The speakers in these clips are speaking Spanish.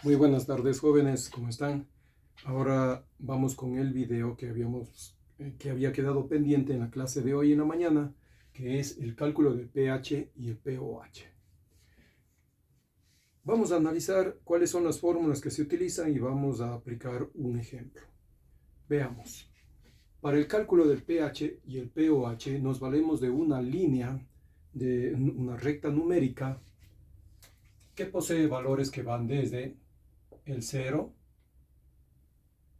Muy buenas tardes, jóvenes, ¿cómo están? Ahora vamos con el video que había quedado pendiente en la clase de hoy en la mañana, que es el cálculo del pH y el pOH. Vamos a analizar cuáles son las fórmulas que se utilizan y vamos a aplicar un ejemplo. Veamos. Para el cálculo del pH y el pOH nos valemos de una línea, de una recta numérica que posee valores que van desde el 0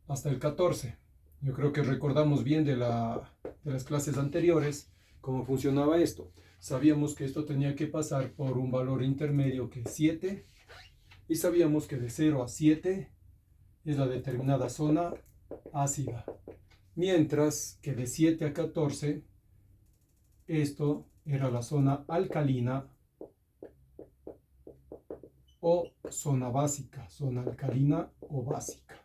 hasta el 14. Yo creo que recordamos bien de las clases anteriores cómo funcionaba esto. Sabíamos que esto tenía que pasar por un valor intermedio que es 7 y sabíamos que de 0 a 7 es la determinada zona ácida, mientras que de 7 a 14 esto era la zona alcalina o zona básica, zona alcalina o básica.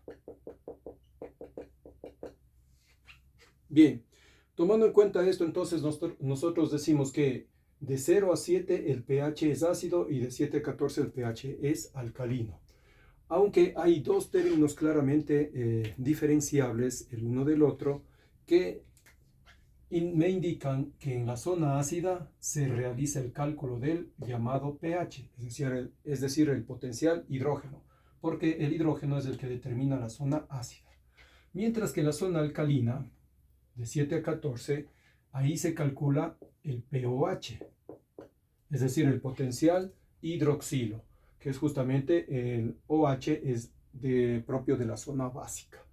Bien, tomando en cuenta esto, entonces nosotros decimos que de 0 a 7 el pH es ácido y de 7 a 14 el pH es alcalino. Aunque hay dos términos claramente diferenciables el uno del otro que me indican que en la zona ácida se realiza el cálculo del llamado pH, es decir, el potencial hidrógeno, porque el hidrógeno es el que determina la zona ácida. Mientras que en la zona alcalina, de 7 a 14, ahí se calcula el pOH, es decir, el potencial hidroxilo, que es justamente el OH es propio de la zona básica.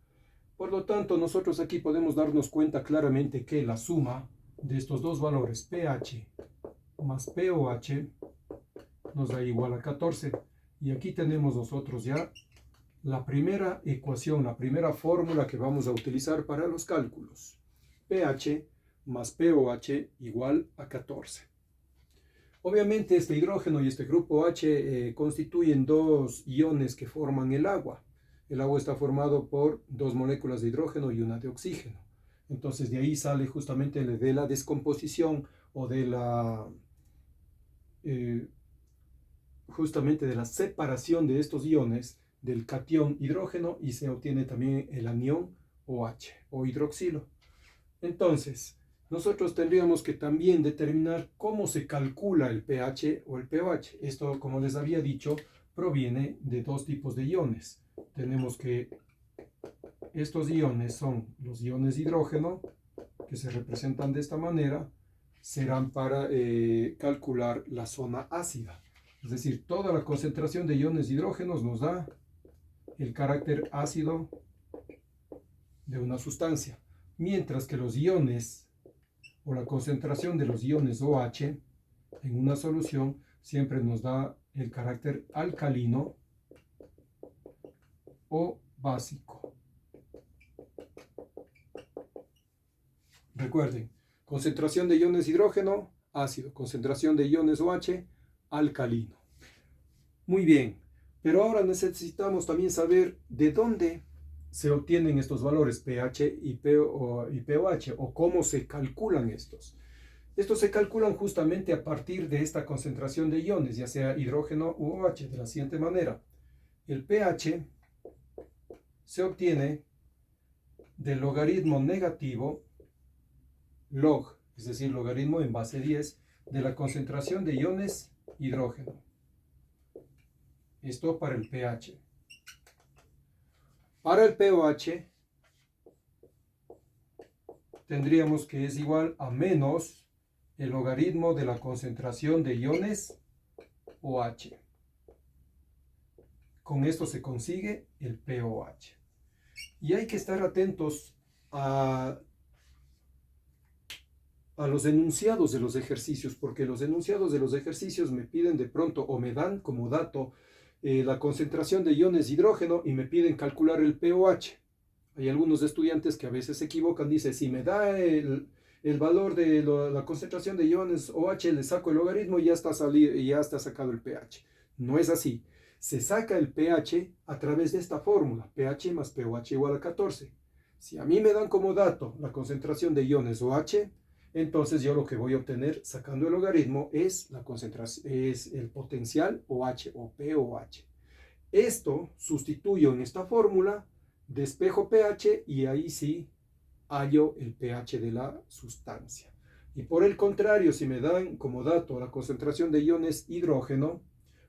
Por lo tanto, nosotros aquí podemos darnos cuenta claramente que la suma de estos dos valores, pH más pOH, nos da igual a 14. Y aquí tenemos nosotros ya la primera ecuación, la primera fórmula que vamos a utilizar para los cálculos. pH más pOH igual a 14. Obviamente este hidrógeno y este grupo H constituyen dos iones que forman el agua. El agua está formado por dos moléculas de hidrógeno y una de oxígeno. Entonces de ahí sale justamente de la descomposición o de justamente de la separación de estos iones del catión hidrógeno y se obtiene también el anión OH o hidroxilo. Entonces, nosotros tendríamos que también determinar cómo se calcula el pH o el pOH. Esto, como les había dicho, proviene de dos tipos de iones. Tenemos que estos iones son los iones de hidrógeno, que se representan de esta manera, serán para calcular la zona ácida. Es decir, toda la concentración de iones de hidrógenos nos da el carácter ácido de una sustancia, mientras que los iones o la concentración de los iones OH en una solución siempre nos da el carácter alcalino o básico. Recuerden, concentración de iones de hidrógeno, ácido, concentración de iones OH, alcalino. Muy bien, pero ahora necesitamos también saber de dónde se obtienen estos valores pH y pOH o cómo se calculan estos. Estos se calculan justamente a partir de esta concentración de iones, ya sea hidrógeno u OH, de la siguiente manera. El pH se obtiene del logaritmo negativo log, es decir, logaritmo en base 10, de la concentración de iones hidrógeno. Esto para el pH. Para el pOH tendríamos que es igual a menos el logaritmo de la concentración de iones OH. Con esto se consigue el pOH. Y hay que estar atentos a los enunciados de los ejercicios, porque los enunciados de los ejercicios me piden de pronto o me dan como dato la concentración de iones de hidrógeno y me piden calcular el pOH. Hay algunos estudiantes que a veces se equivocan, dicen, si me da el valor de la concentración de iones OH, le saco el logaritmo y ya está sacado el pH. No es así. Se saca el pH a través de esta fórmula, pH más pOH igual a 14. Si a mí me dan como dato la concentración de iones OH, entonces yo lo que voy a obtener sacando el logaritmo es la concentración, es el potencial OH o pOH. Esto sustituyo en esta fórmula, despejo pH y ahí sí hallo el pH de la sustancia. Y por el contrario, si me dan como dato la concentración de iones hidrógeno,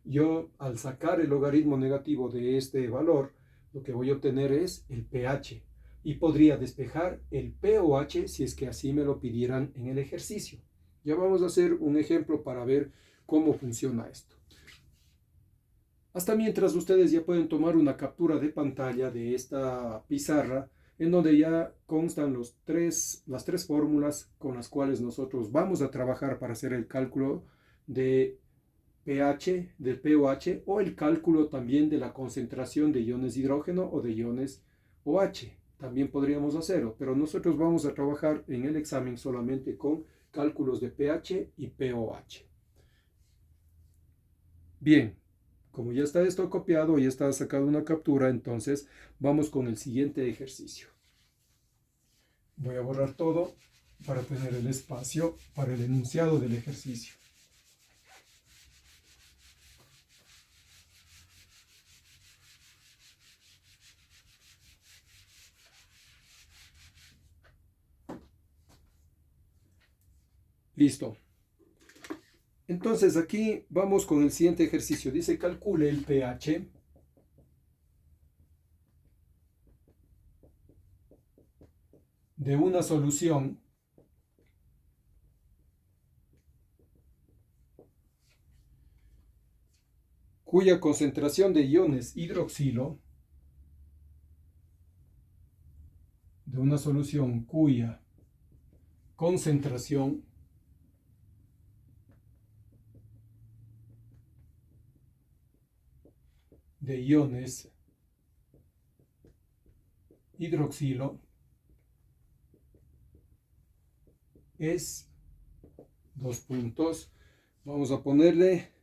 yo al sacar el logaritmo negativo de este valor, lo que voy a obtener es el pH. Y podría despejar el pOH si es que así me lo pidieran en el ejercicio. Ya vamos a hacer un ejemplo para ver cómo funciona esto. Hasta mientras ustedes ya pueden tomar una captura de pantalla de esta pizarra en donde ya constan las tres fórmulas con las cuales nosotros vamos a trabajar para hacer el cálculo de pH, del pOH o el cálculo también de la concentración de iones hidrógeno o de iones OH. También podríamos hacerlo, pero nosotros vamos a trabajar en el examen solamente con cálculos de pH y pOH. Bien, como ya está esto copiado y está sacado una captura, entonces vamos con el siguiente ejercicio. Voy a borrar todo para tener el espacio para el enunciado del ejercicio. Listo. Entonces aquí vamos con el siguiente ejercicio. Dice calcule el pH de una solución cuya concentración de iones hidroxilo, de una solución cuya concentración de iones hidroxilo es, dos puntos, vamos a ponerle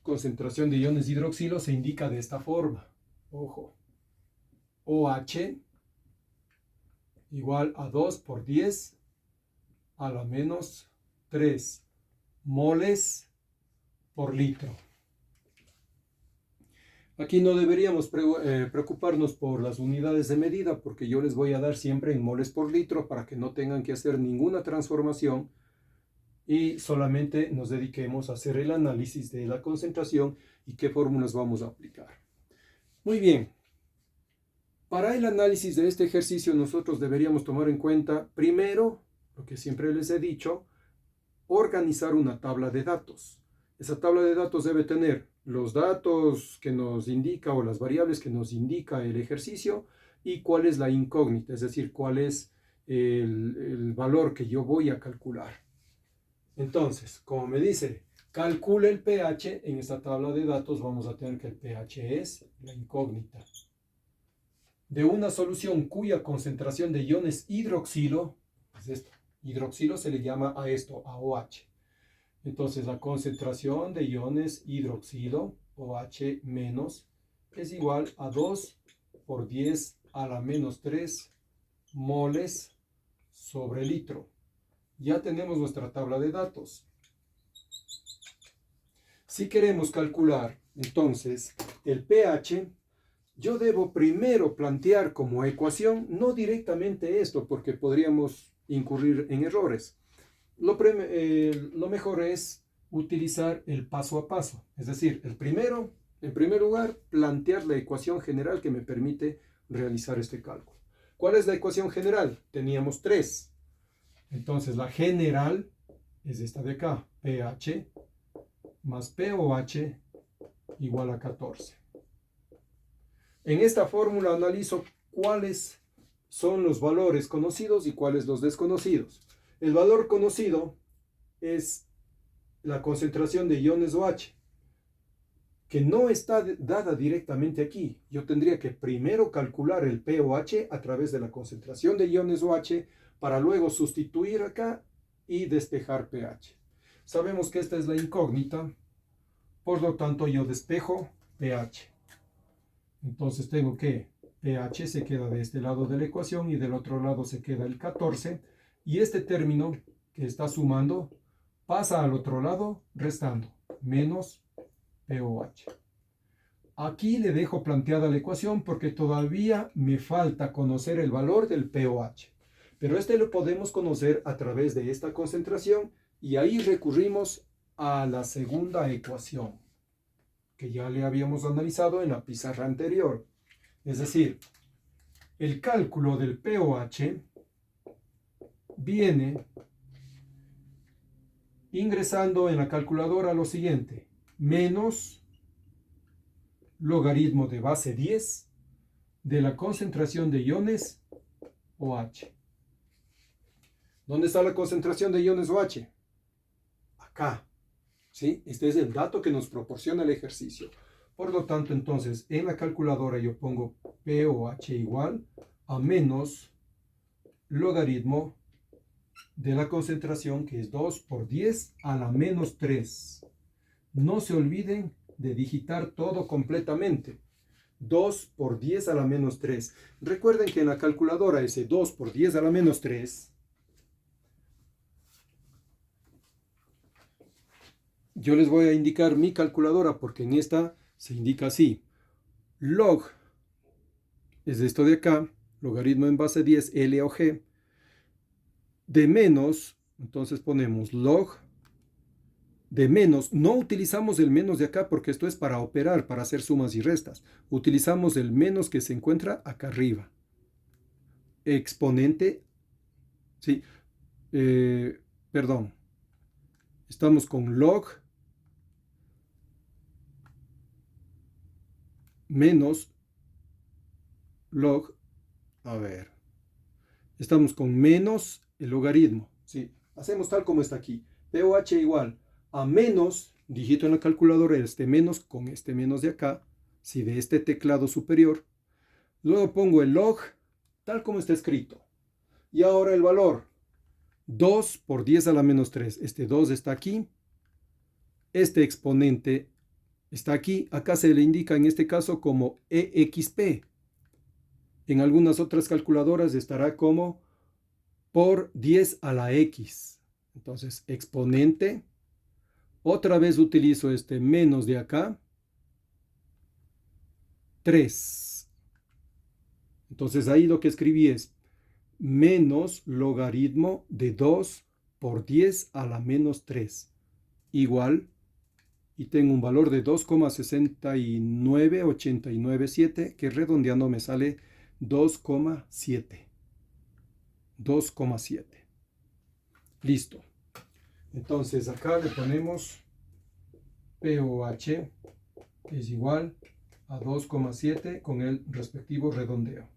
concentración de iones hidroxilo, se indica de esta forma, ojo, OH igual a 2 por 10 a la menos 3 moles por litro. Aquí no deberíamos preocuparnos por las unidades de medida porque yo les voy a dar siempre en moles por litro para que no tengan que hacer ninguna transformación y solamente nos dediquemos a hacer el análisis de la concentración y qué fórmulas vamos a aplicar. Muy bien. Para el análisis de este ejercicio nosotros deberíamos tomar en cuenta primero, lo que siempre les he dicho, organizar una tabla de datos. Esa tabla de datos debe tener los datos que nos indica o las variables que nos indica el ejercicio y cuál es la incógnita, es decir, cuál es el valor que yo voy a calcular. Entonces, como me dice, calcule el pH, en esta tabla de datos vamos a tener que el pH es la incógnita de una solución cuya concentración de iones hidroxilo, es esto, hidroxilo se le llama a esto, a OH. Entonces la concentración de iones hidroxilo, OH menos, es igual a 2 por 10 a la menos 3 moles sobre litro. Ya tenemos nuestra tabla de datos. Si queremos calcular entonces el pH, yo debo primero plantear como ecuación, no directamente esto, porque podríamos incurrir en errores. Lo mejor es utilizar el paso a paso. Es decir, en primer lugar, plantear la ecuación general que me permite realizar este cálculo. ¿Cuál es la ecuación general? Teníamos 3. Entonces, la general es esta de acá. pH más pOH igual a 14. En esta fórmula analizo cuáles son los valores conocidos y cuáles los desconocidos. El valor conocido es la concentración de iones OH, que no está dada directamente aquí. Yo tendría que primero calcular el pOH a través de la concentración de iones OH para luego sustituir acá y despejar pH. Sabemos que esta es la incógnita, por lo tanto yo despejo pH. Entonces tengo que pH se queda de este lado de la ecuación y del otro lado se queda el 14. Y este término que está sumando pasa al otro lado restando, menos pOH. Aquí le dejo planteada la ecuación porque todavía me falta conocer el valor del pOH. Pero este lo podemos conocer a través de esta concentración y ahí recurrimos a la segunda ecuación que ya le habíamos analizado en la pizarra anterior. Es decir, el cálculo del pOH viene ingresando en la calculadora lo siguiente: menos logaritmo de base 10 de la concentración de iones OH. ¿Dónde está la concentración de iones OH? Acá. ¿Sí? Este es el dato que nos proporciona el ejercicio. Por lo tanto, entonces, en la calculadora yo pongo pOH igual a menos logaritmo de la concentración, que es 2 por 10 a la menos 3. No se olviden de digitar todo completamente. 2 por 10 a la menos 3. Recuerden que en la calculadora ese 2 por 10 a la menos 3, yo les voy a indicar mi calculadora porque en esta se indica así: log es esto de acá, logaritmo en base 10, L o G, de menos, entonces ponemos log de menos. No utilizamos el menos de acá porque esto es para operar, para hacer sumas y restas. Utilizamos el menos que se encuentra acá arriba. Exponente, sí, perdón, estamos con log menos log, a ver, estamos con menos el logaritmo, ¿sí? Hacemos tal como está aquí, pOH igual a menos, digito en la calculadora este menos con este menos de acá, ¿sí? De este teclado superior, luego pongo el log tal como está escrito, y ahora el valor, 2 por 10 a la menos 3, este 2 está aquí, este exponente está aquí, acá se le indica en este caso como EXP. En algunas otras calculadoras estará como por 10 a la X. Entonces, exponente. Otra vez utilizo este menos de acá. 3. Entonces, ahí lo que escribí es menos logaritmo de 2 por 10 a la menos 3. Igual, y tengo un valor de 2,69897, que redondeando me sale 2,7. 2,7. Listo. Entonces acá le ponemos pOH es igual a 2,7 con el respectivo redondeo.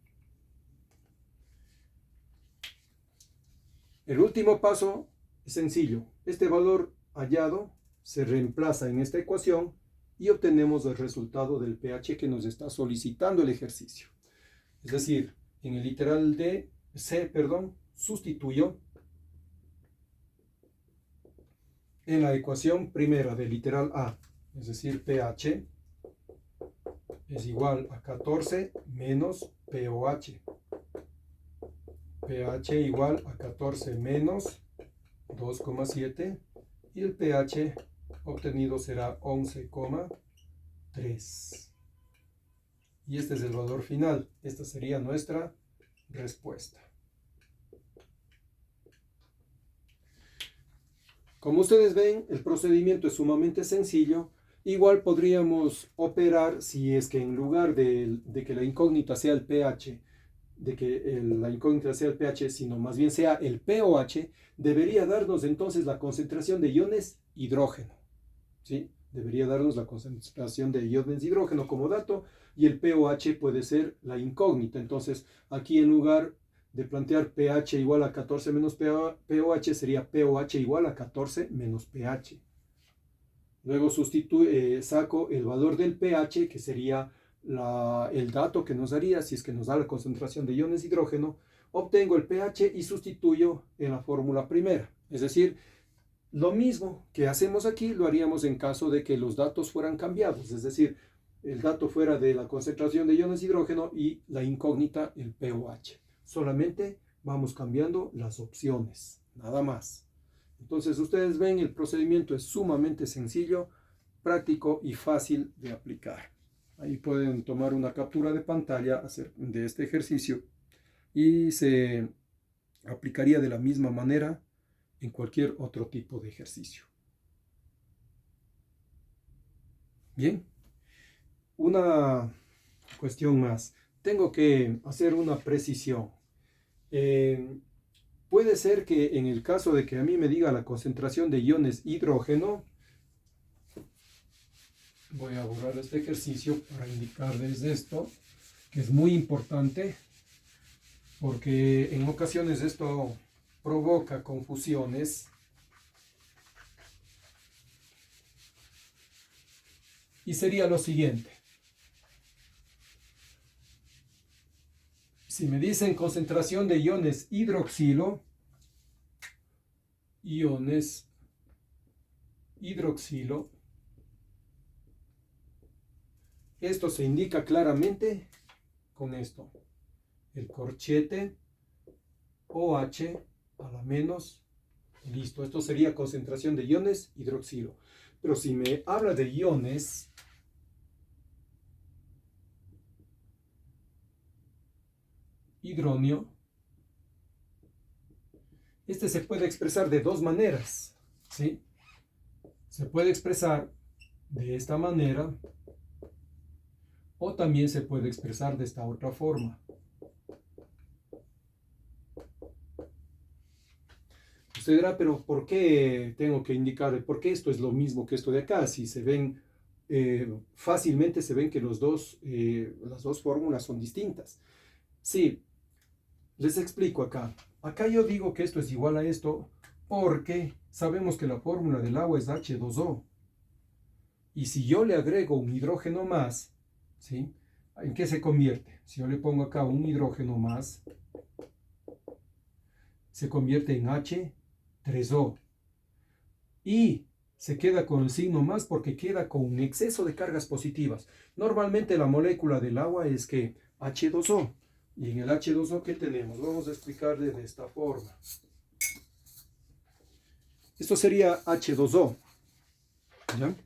El último paso es sencillo. Este valor hallado se reemplaza en esta ecuación y obtenemos el resultado del pH que nos está solicitando el ejercicio. Es decir, en el literal de C, sustituyo en la ecuación primera del literal A, es decir, pH es igual a 14 menos pOH. pH igual a 14 menos 2,7 y el pH obtenido será 11,3. Y este es el valor final. Esta sería nuestra respuesta. Como ustedes ven, el procedimiento es sumamente sencillo. Igual podríamos operar si es que en lugar de que la incógnita sea el pH, sino más bien sea el pOH, debería darnos entonces la concentración de iones hidrógeno. ¿Sí? Debería darnos la concentración de iones de hidrógeno como dato y el pOH puede ser la incógnita. Entonces, aquí en lugar de plantear pH igual a 14 menos pOH, sería pOH igual a 14 menos pH. Luego saco el valor del pH, que sería el dato que nos daría, si es que nos da la concentración de iones de hidrógeno, obtengo el pH y sustituyo en la fórmula primera. Es decir, lo mismo que hacemos aquí lo haríamos en caso de que los datos fueran cambiados, es decir, el dato fuera de la concentración de iones de hidrógeno y la incógnita el pOH. Solamente vamos cambiando las opciones, nada más. Entonces ustedes ven, el procedimiento es sumamente sencillo, práctico y fácil de aplicar. Ahí pueden tomar una captura de pantalla de este ejercicio y se aplicaría de la misma manera en cualquier otro tipo de ejercicio. Bien, una cuestión más. Tengo que hacer una precisión. Puede ser que en el caso de que a mí me diga la concentración de iones hidrógeno, voy a borrar este ejercicio para indicarles esto, que es muy importante, porque en ocasiones esto provoca confusiones. Y sería lo siguiente. Si me dicen concentración de iones hidroxilo, esto se indica claramente con esto. El corchete OH a la menos, listo. Esto sería concentración de iones hidroxilo. Pero si me habla de iones hidronio, este se puede expresar de dos maneras, ¿sí? Se puede expresar de esta manera o también se puede expresar de esta otra forma. Usted dirá, pero ¿por qué tengo que indicar? ¿Por qué esto es lo mismo que esto de acá? Si se ven, fácilmente se ven que las dos fórmulas son distintas. Sí, les explico acá. Acá yo digo que esto es igual a esto porque sabemos que la fórmula del agua es H2O. Y si yo le agrego un hidrógeno más, ¿sí? ¿En qué se convierte? Si yo le pongo acá un hidrógeno más, se convierte en H3O. Y se queda con el signo más porque queda con un exceso de cargas positivas. Normalmente la molécula del agua es que H2O. Y en el H2O, ¿qué tenemos? Vamos a explicarle de esta forma. Esto sería H2O. ¿Ya?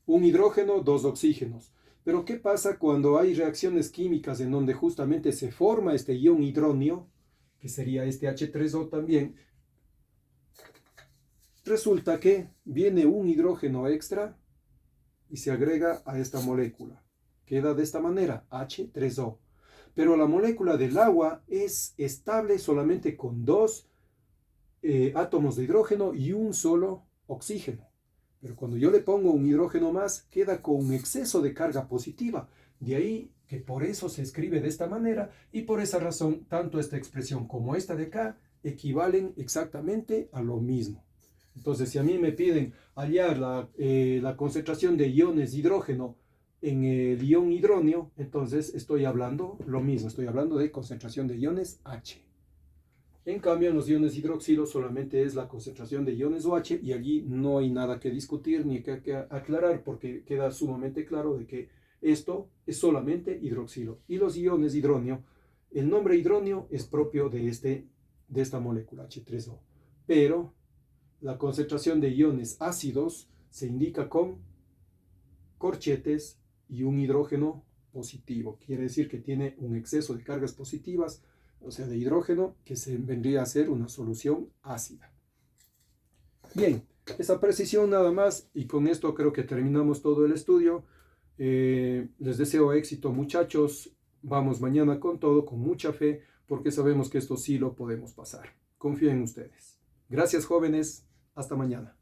Un hidrógeno, dos oxígenos. Pero ¿qué pasa cuando hay reacciones químicas en donde justamente se forma este ion hidronio, que sería este H3O también? Resulta que viene un hidrógeno extra y se agrega a esta molécula. Queda de esta manera, H3O. Pero la molécula del agua es estable solamente con dos átomos de hidrógeno y un solo oxígeno. Pero cuando yo le pongo un hidrógeno más, queda con un exceso de carga positiva. De ahí que por eso se escribe de esta manera y por esa razón tanto esta expresión como esta de acá equivalen exactamente a lo mismo. Entonces, si a mí me piden hallar la concentración de iones de hidrógeno en el ion hidronio, entonces estoy hablando lo mismo, estoy hablando de concentración de iones H. En cambio, en los iones hidroxilo solamente es la concentración de iones OH y allí no hay nada que discutir ni que aclarar porque queda sumamente claro de que esto es solamente hidroxilo. Y los iones hidronio, el nombre hidronio es propio de esta molécula H3O, pero la concentración de iones ácidos se indica con corchetes y un hidrógeno positivo. Quiere decir que tiene un exceso de cargas positivas, o sea, de hidrógeno, que se vendría a ser una solución ácida. Bien, esa precisión nada más, y con esto creo que terminamos todo el estudio. Les deseo éxito, muchachos. Vamos mañana con todo, con mucha fe, porque sabemos que esto sí lo podemos pasar. Confío en ustedes. Gracias, jóvenes. Hasta mañana.